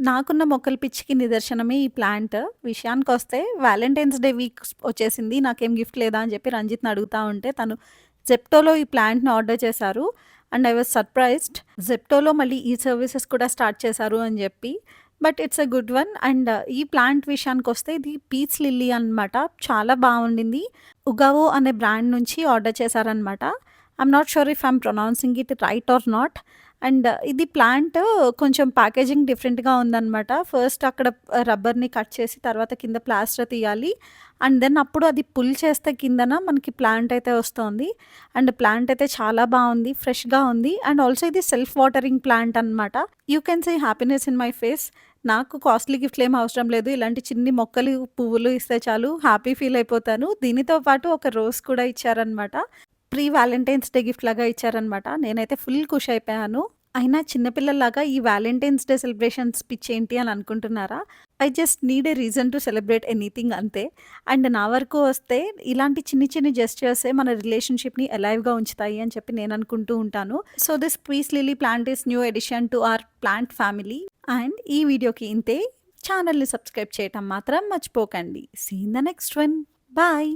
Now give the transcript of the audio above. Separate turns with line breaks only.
నాకున్న మొక్కల పిచ్చికి నిదర్శనమే ఈ ప్లాంట్. విషయానికొస్తే వాలంటైన్స్ డే వీక్ వచ్చేసింది. నాకేం గిఫ్ట్ లేదా అని చెప్పి రంజిత్‌ని అడుగుతా ఉంటే తను జెప్టోలో ఈ ప్లాంట్‌ని ఆర్డర్ చేశారు. And I was surprised. జెప్టోలో మళ్ళీ ఈ సర్వీసెస్ కూడా స్టార్ట్ చేశారు అని జెప్పి. But it's a good one. And ఈ ప్లాంట్ విషయానికొస్తే ఇది పీచ్ లిల్లీ అనమాట. చాలా బావుండింది. ఉగావో అనే బ్రాండ్ నుంచి ఆర్డర్ చేశారనమాట. I'm not sure if I'm pronouncing it right are not. And ఇది ప్లాంట్ కొంచెం ప్యాకేజింగ్ డిఫరెంట్‌గా ఉందనమాట. ఫస్ట్ అక్కడ రబ్బర్‌ని కట్ చేసి తర్వాత కింద ప్లాస్టర్ తీయాలి. అండ్ దెన్ అప్పుడు అది పుల్ చేస్తే కిందన మనకి ప్లాంట్ అయితే వస్తోంది. అండ్ ప్లాంట్ అయితే చాలా బావుంది. ఫ్రెష్‌గా ఉంది. అండ్ ఆల్సో ఇది సెల్ఫ్ వాటరింగ్ ప్లాంట్ అనమాట. You can see happiness in my face. నాకు కాస్ట్‌లీ గిఫ్ట్‌లేమి అవసరం లేదు. ఇలాంటి చిన్ని మొక్కలు, పువ్వులు ఇస్తే చాలు హ్యాపీ ఫీల్ అయిపోతాను. దీనితో పాటు ఒక రోజ్ కూడా ఇచ్చారనమాట. ప్రీ వాలంటైన్స్ డే గిఫ్ట్ లాగా ఇచ్చారనమాట. నేనైతే ఫుల్ ఖుషి అయిపోయాను. అయినా చిన్న పిల్లల్లాగా ఈ వాలంటైన్స్ డే సెలబ్రేషన్స్ పిచ్చేంటి అని అనుకుంటున్నారా? I just need a reason to celebrate anything అంతే. అండ్ నా వరకు వస్తే ఇలాంటి చిన్ని చిన్ని జెస్చర్సే మన రిలేషన్‌షిప్‌ని అలైవ్‌గా ఉంచుతాయి అని చెప్పి నేను అనుకుంటూ ఉంటాను. So this peace lily plant is new addition to our plant family. And ఈ వీడియోకి ఇంతే. ఛానెల్‌ని సబ్స్క్రైబ్ చేయటం మాత్రం మర్చిపోకండి. See in the next one. Bye.